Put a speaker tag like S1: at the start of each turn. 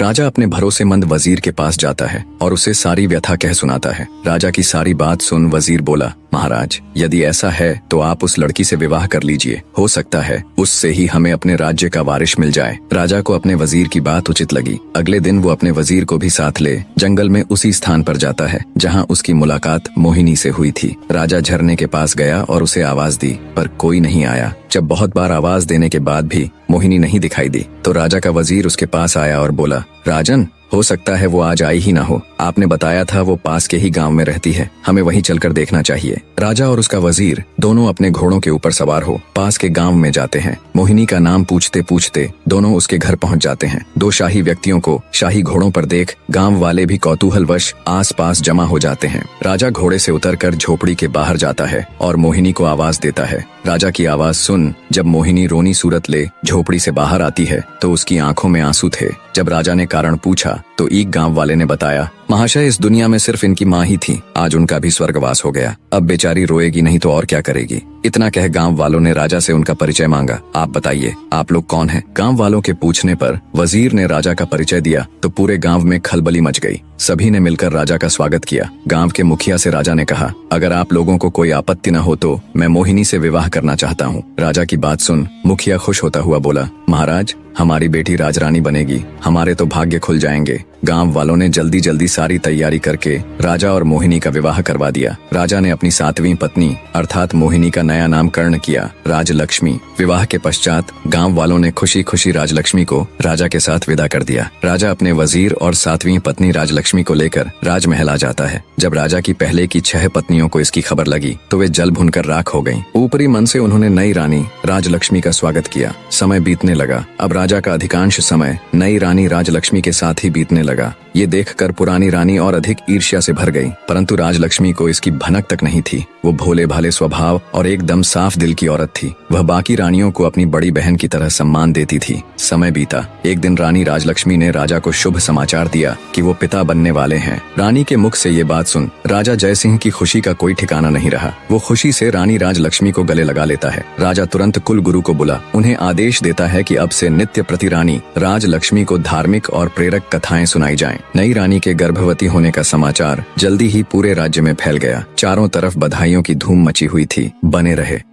S1: राजा अपने भरोसेमंद वजीर के पास जाता है और उसे सारी व्यथा कह सुनाता है। राजा की सारी बात सुन वजीर बोला, महाराज, यदि ऐसा है तो आप उस लड़की से विवाह कर लीजिए। हो सकता है उससे ही हमें अपने राज्य का वारिस मिल जाए। राजा को अपने वजीर की बात उचित लगी। अगले दिन वो अपने वजीर को भी साथ ले जंगल में उसी स्थान पर जाता है जहाँ उसकी मुलाकात मोहिनी से हुई थी। राजा झरने के पास गया और उसे आवाज दी, पर कोई नहीं आया। जब बहुत बार आवाज देने के बाद भी मोहिनी नहीं दिखाई दी तो राजा का वजीर उसके पास आया और बोला, राजन, हो सकता है वो आज आई ही ना हो। आपने बताया था वो पास के ही गांव में रहती है, हमें वहीं चलकर देखना चाहिए। राजा और उसका वजीर दोनों अपने घोड़ों के ऊपर सवार हो पास के गांव में जाते हैं। मोहिनी का नाम पूछते पूछते दोनों उसके घर पहुंच जाते हैं। दो शाही व्यक्तियों को शाही घोड़ों पर देख गांव वाले भी कौतूहलवश आस पास जमा हो जाते हैं। राजा घोड़े से उतरकर झोपड़ी के बाहर जाता है और मोहिनी को आवाज देता है। राजा की आवाज सुन जब मोहिनी रोनी सूरत ले झोपड़ी से बाहर आती है तो उसकी आंखों में आंसू थे। जब राजा ने कारण पूछा तो एक गांव वाले ने बताया, महाशय, इस दुनिया में सिर्फ इनकी माँ ही थी, आज उनका भी स्वर्गवास हो गया। अब बेचारी रोएगी नहीं तो और क्या करेगी। इतना कह गांव वालों ने राजा से उनका परिचय मांगा। आप बताइए, आप लोग कौन हैं? गांव वालों के पूछने पर वजीर ने राजा का परिचय दिया तो पूरे गांव में खलबली मच गई। सभी ने मिलकर राजा का स्वागत किया। गांव के मुखिया से राजा ने कहा, अगर आप लोगों को कोई आपत्ति न हो तो मैं मोहिनी से विवाह करना चाहता हूँ। राजा की बात सुन मुखिया खुश होता हुआ बोला, महाराज, हमारी बेटी राजरानी बनेगी, हमारे तो भाग्य खुल जाएंगे। गांव वालों ने जल्दी जल्दी सारी तैयारी करके राजा और मोहिनी का विवाह करवा दिया। राजा ने अपनी 7वीं पत्नी अर्थात मोहिनी का नया नामकरण किया राजलक्ष्मी। विवाह के पश्चात गांव वालों ने खुशी खुशी राजलक्ष्मी को राजा के साथ विदा कर दिया। राजा अपने वजीर और 7वीं पत्नी राजलक्ष्मी को लेकर राजमहल आ जाता है। जब राजा की पहले की 6 पत्नियों को इसकी खबर लगी तो वे जल भुनकर राख हो गईं। ऊपरी मन से उन्होंने नई रानी राजलक्ष्मी का स्वागत किया। समय बीतने लगा। अब राजा का अधिकांश समय नई रानी राजलक्ष्मी के साथ ही बीतने लगा। ये देखकर पुरानी रानी और अधिक ईर्ष्या से भर गई, परंतु राजलक्ष्मी को इसकी भनक तक नहीं थी। वो भोले भाले स्वभाव और एकदम साफ दिल की औरत थी। वह बाकी रानियों को अपनी बड़ी बहन की तरह सम्मान देती थी। समय बीता। एक दिन रानी राजलक्ष्मी ने राजा को शुभ समाचार दिया कि वो पिता बनने वाले हैं। रानी के मुख से ये बात सुन राजा जयसिंह की खुशी का कोई ठिकाना नहीं रहा। वो खुशी से रानी राजलक्ष्मी को गले लगा लेता है। राजा तुरंत कुल गुरु को बुला उन्हें आदेश देता है कि अब से नित्य प्रति रानी राजलक्ष्मी को धार्मिक और प्रेरक कथाएं सुनाई जाएं। नई रानी के गर्भवती होने का समाचार जल्दी ही पूरे राज्य में फैल गया। चारों तरफ बधाइयों की धूम मची हुई थी। बने रहे।